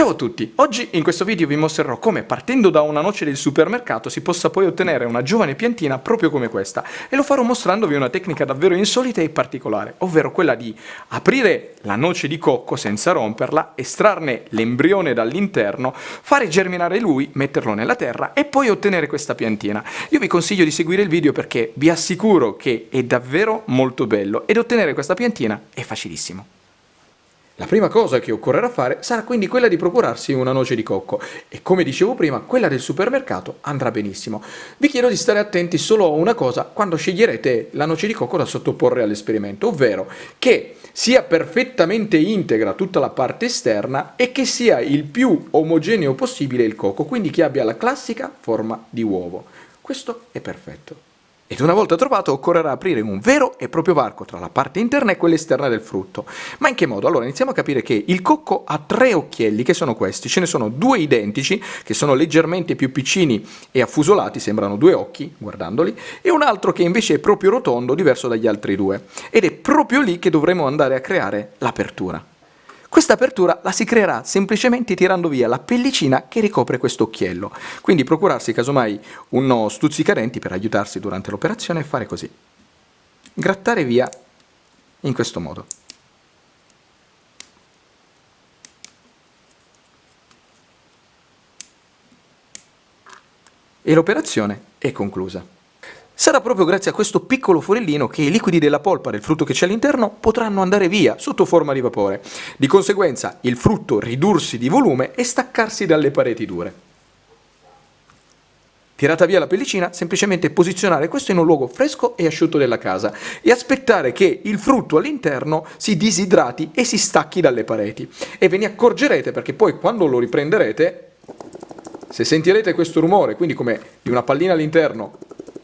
Ciao a tutti, oggi in questo video vi mostrerò come partendo da una noce del supermercato si possa poi ottenere una giovane piantina proprio come questa, e lo farò mostrandovi una tecnica davvero insolita e particolare, ovvero quella di aprire la noce di cocco senza romperla, estrarne l'embrione dall'interno, fare germinare lui, metterlo nella terra e poi ottenere questa piantina. Io vi consiglio di seguire il video perché vi assicuro che è davvero molto bello ed ottenere questa piantina è facilissimo. La prima cosa che occorrerà fare sarà quindi quella di procurarsi una noce di cocco e, come dicevo prima, quella del supermercato andrà benissimo. Vi chiedo di stare attenti solo a una cosa quando sceglierete la noce di cocco da sottoporre all'esperimento, ovvero che sia perfettamente integra tutta la parte esterna e che sia il più omogeneo possibile il cocco, quindi che abbia la classica forma di uovo. Questo è perfetto. Ed una volta trovato occorrerà aprire un vero e proprio varco tra la parte interna e quella esterna del frutto. Ma in che modo? Allora iniziamo a capire che il cocco ha tre occhielli, che sono questi. Ce ne sono due identici, che sono leggermente più piccini e affusolati, sembrano due occhi, guardandoli, e un altro che invece è proprio rotondo, diverso dagli altri due. Ed è proprio lì che dovremo andare a creare l'apertura. Questa apertura la si creerà semplicemente tirando via la pellicina che ricopre questo occhiello, quindi procurarsi casomai uno stuzzicadenti per aiutarsi durante l'operazione e fare così. Grattare via in questo modo. E l'operazione è conclusa. Sarà proprio grazie a questo piccolo forellino che i liquidi della polpa del frutto che c'è all'interno potranno andare via sotto forma di vapore. Di conseguenza il frutto ridursi di volume e staccarsi dalle pareti dure. Tirata via la pellicina, semplicemente posizionare questo in un luogo fresco e asciutto della casa e aspettare che il frutto all'interno si disidrati e si stacchi dalle pareti. E ve ne accorgerete perché poi quando lo riprenderete, se sentirete questo rumore, quindi come di una pallina all'interno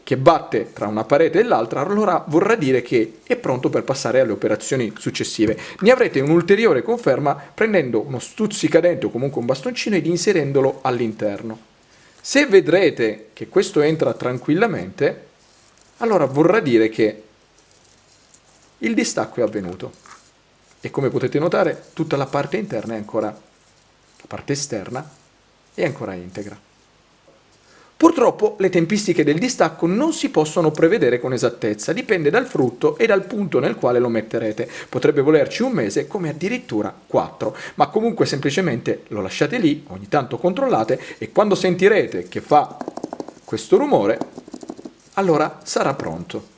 che batte tra una parete e l'altra, allora vorrà dire che è pronto per passare alle operazioni successive. Ne avrete un'ulteriore conferma prendendo uno stuzzicadente o comunque un bastoncino ed inserendolo all'interno. Se vedrete che questo entra tranquillamente, allora vorrà dire che il distacco è avvenuto. E come potete notare, tutta la parte interna è ancora, la parte esterna è ancora integra. Purtroppo le tempistiche del distacco non si possono prevedere con esattezza, dipende dal frutto e dal punto nel quale lo metterete. Potrebbe volerci un mese come addirittura 4, ma comunque semplicemente lo lasciate lì, ogni tanto controllate e quando sentirete che fa questo rumore, allora sarà pronto.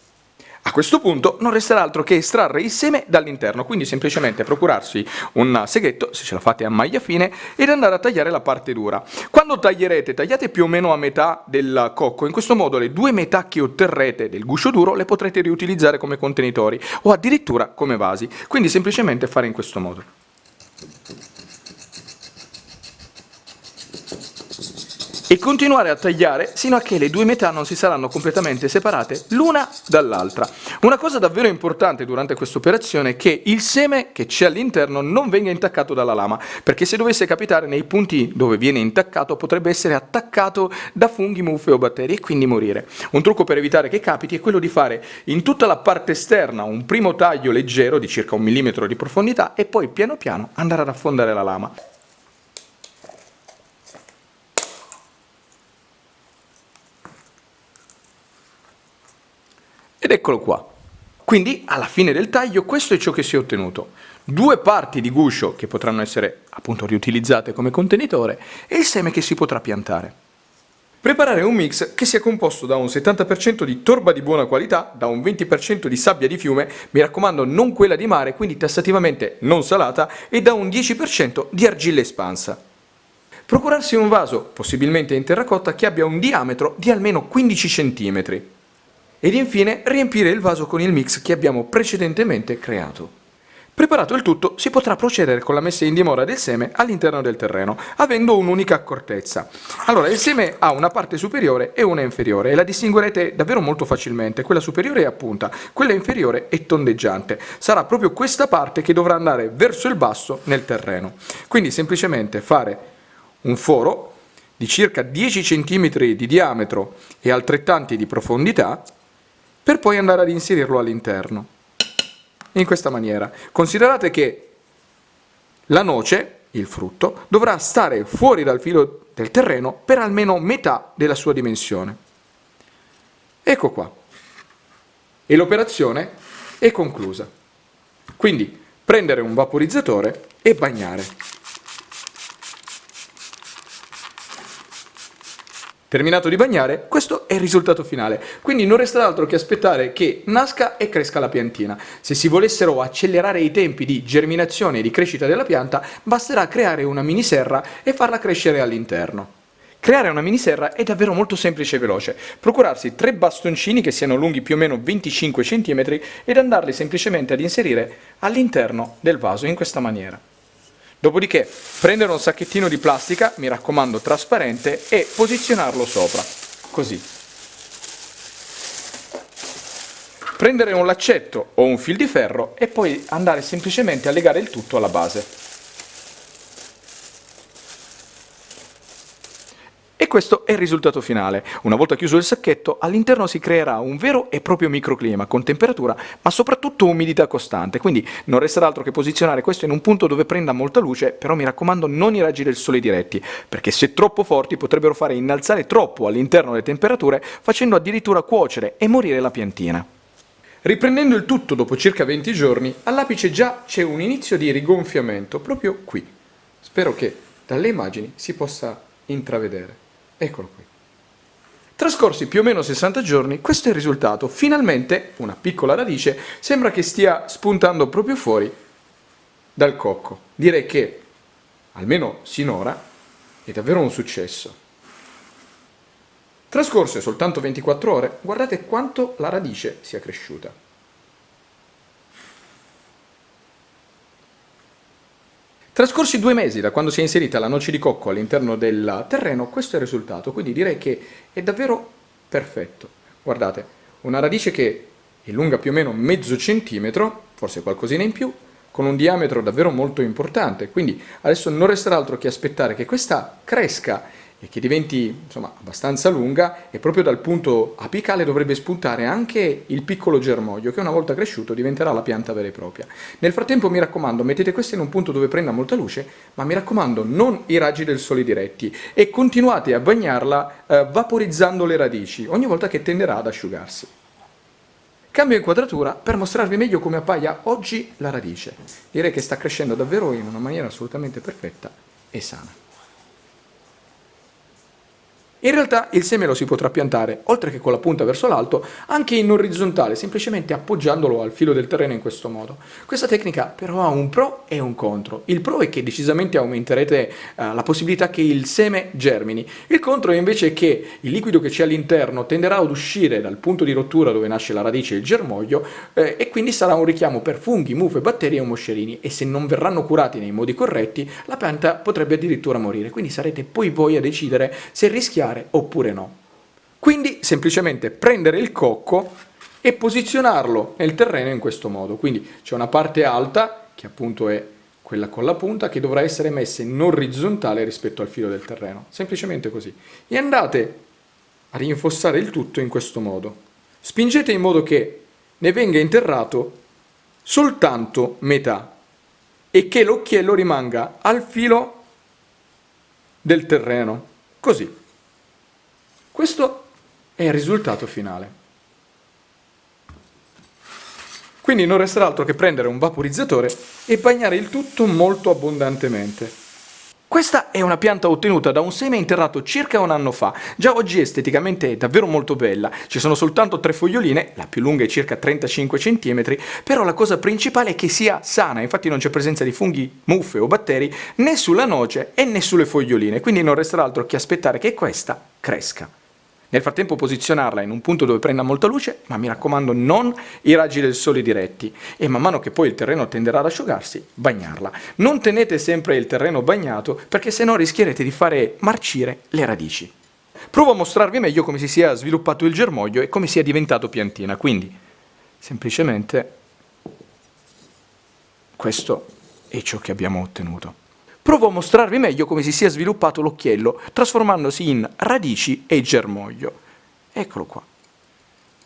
A questo punto non resterà altro che estrarre il seme dall'interno, quindi semplicemente procurarsi un seghetto, se ce la fate a maglia fine, ed andare a tagliare la parte dura. Quando taglierete, tagliate più o meno a metà del cocco, in questo modo le due metà che otterrete del guscio duro le potrete riutilizzare come contenitori o addirittura come vasi, quindi semplicemente fare in questo modo. E continuare a tagliare sino a che le due metà non si saranno completamente separate l'una dall'altra. Una cosa davvero importante durante questa operazione è che il seme che c'è all'interno non venga intaccato dalla lama, perché se dovesse capitare nei punti dove viene intaccato potrebbe essere attaccato da funghi, muffe o batteri e quindi morire. Un trucco per evitare che capiti è quello di fare in tutta la parte esterna un primo taglio leggero di circa 1 millimetro di profondità e poi piano piano andare ad affondare la lama. Ed eccolo qua. Quindi alla fine del taglio questo è ciò che si è ottenuto. 2 parti di guscio che potranno essere appunto riutilizzate come contenitore e il seme che si potrà piantare. Preparare un mix che sia composto da un 70% di torba di buona qualità, da un 20% di sabbia di fiume, mi raccomando non quella di mare, quindi tassativamente non salata, e da un 10% di argilla espansa. Procurarsi un vaso, possibilmente in terracotta, che abbia un diametro di almeno 15 cm. Ed infine riempire il vaso con il mix che abbiamo precedentemente creato. Preparato il tutto, si potrà procedere con la messa in dimora del seme all'interno del terreno, avendo un'unica accortezza. Allora, il seme ha una parte superiore e una inferiore e la distinguerete davvero molto facilmente. Quella superiore è a punta, quella inferiore è tondeggiante. Sarà proprio questa parte che dovrà andare verso il basso nel terreno. Quindi semplicemente fare un foro di circa 10 cm di diametro e altrettanti di profondità, per poi andare ad inserirlo all'interno, in questa maniera. Considerate che la noce il frutto dovrà stare fuori dal filo del terreno per almeno metà della sua dimensione. Ecco qua. E l'operazione è conclusa. Quindi prendere un vaporizzatore e bagnare. Terminato di bagnare, questo è il risultato finale, quindi non resta altro che aspettare che nasca e cresca la piantina. Se si volessero accelerare i tempi di germinazione e di crescita della pianta, basterà creare una mini serra e farla crescere all'interno. Creare una mini serra è davvero molto semplice e veloce. Procurarsi 3 bastoncini che siano lunghi più o meno 25 cm ed andarli semplicemente ad inserire all'interno del vaso in questa maniera. Dopodiché prendere un sacchettino di plastica, mi raccomando trasparente, e posizionarlo sopra, così. Prendere un laccetto o un fil di ferro e poi andare semplicemente a legare il tutto alla base. E questo è il risultato finale. Una volta chiuso il sacchetto, all'interno si creerà un vero e proprio microclima con temperatura, ma soprattutto umidità costante. Quindi non resterà altro che posizionare questo in un punto dove prenda molta luce, però mi raccomando non i raggi del sole diretti, perché se troppo forti potrebbero fare innalzare troppo all'interno le temperature, facendo addirittura cuocere e morire la piantina. Riprendendo il tutto dopo circa 20 giorni, all'apice già c'è un inizio di rigonfiamento, proprio qui. Spero che dalle immagini si possa intravedere. Eccolo qui. Trascorsi più o meno 60 giorni, questo è il risultato. Finalmente una piccola radice sembra che stia spuntando proprio fuori dal cocco. Direi che, almeno sinora, è davvero un successo. Trascorse soltanto 24 ore, guardate quanto la radice sia cresciuta. Trascorsi 2 mesi da quando si è inserita la noce di cocco all'interno del terreno, questo è il risultato, quindi direi che è davvero perfetto. Guardate, una radice che è lunga più o meno mezzo centimetro, forse qualcosina in più, con un diametro davvero molto importante, quindi adesso non resterà altro che aspettare che questa cresca e che diventi insomma abbastanza lunga, e proprio dal punto apicale dovrebbe spuntare anche il piccolo germoglio che una volta cresciuto diventerà la pianta vera e propria. Nel frattempo mi raccomando, mettete questa in un punto dove prenda molta luce, ma mi raccomando non i raggi del sole diretti, e continuate a bagnarla vaporizzando le radici ogni volta che tenderà ad asciugarsi. Cambio inquadratura per mostrarvi meglio come appaia oggi la radice. Direi che sta crescendo davvero in una maniera assolutamente perfetta e sana. In realtà il seme lo si potrà piantare, oltre che con la punta verso l'alto, anche in orizzontale, semplicemente appoggiandolo al filo del terreno in questo modo. Questa tecnica però ha un pro e un contro. Il pro è che decisamente aumenterete la possibilità che il seme germini. Il contro è invece che il liquido che c'è all'interno tenderà ad uscire dal punto di rottura dove nasce la radice e il germoglio, e quindi sarà un richiamo per funghi, muffe, batteri e moscerini, e se non verranno curati nei modi corretti la pianta potrebbe addirittura morire. Quindi sarete poi voi a decidere se rischiare oppure no. Quindi semplicemente prendere il cocco e posizionarlo nel terreno in questo modo. Quindi c'è una parte alta, che appunto è quella con la punta, che dovrà essere messa in orizzontale rispetto al filo del terreno. Semplicemente così. E andate a rinfossare il tutto in questo modo. Spingete in modo che ne venga interrato soltanto metà e che l'occhiello rimanga al filo del terreno. Così. Questo è il risultato finale. Quindi non resterà altro che prendere un vaporizzatore e bagnare il tutto molto abbondantemente. Questa è una pianta ottenuta da un seme interrato circa un anno fa. Già oggi esteticamente è davvero molto bella. Ci sono soltanto 3 foglioline, la più lunga è circa 35 cm, però la cosa principale è che sia sana. Infatti non c'è presenza di funghi, muffe o batteri né sulla noce e né sulle foglioline, quindi non resterà altro che aspettare che questa cresca. Nel frattempo posizionarla in un punto dove prenda molta luce, ma mi raccomando non i raggi del sole diretti, e man mano che poi il terreno tenderà ad asciugarsi, bagnarla. Non tenete sempre il terreno bagnato, perché sennò rischierete di fare marcire le radici. Provo a mostrarvi meglio come si sia sviluppato il germoglio e come sia diventato piantina, quindi semplicemente questo è ciò che abbiamo ottenuto. Provo a mostrarvi meglio come si sia sviluppato l'occhiello, trasformandosi in radici e germoglio. Eccolo qua.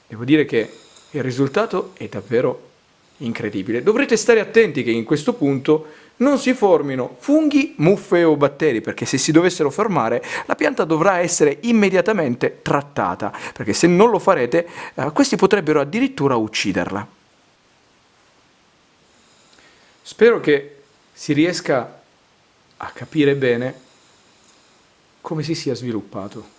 Devo dire che il risultato è davvero incredibile. Dovrete stare attenti che in questo punto non si formino funghi, muffe o batteri, perché se si dovessero formare la pianta dovrà essere immediatamente trattata, perché se non lo farete questi potrebbero addirittura ucciderla. Spero che si riesca a capire bene come si sia sviluppato.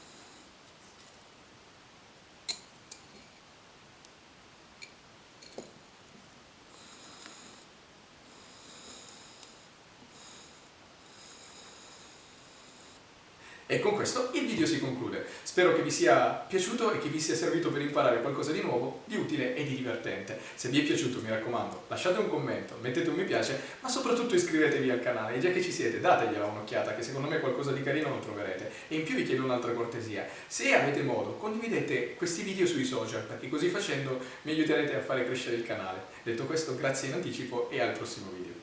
E con questo il video si conclude. Spero che vi sia piaciuto e che vi sia servito per imparare qualcosa di nuovo, di utile e di divertente. Se vi è piaciuto, mi raccomando, lasciate un commento, mettete un mi piace, ma soprattutto iscrivetevi al canale. E già che ci siete, dategliela un'occhiata, che secondo me qualcosa di carino lo troverete. E in più vi chiedo un'altra cortesia. Se avete modo, condividete questi video sui social, perché così facendo mi aiuterete a fare crescere il canale. Detto questo, grazie in anticipo e al prossimo video.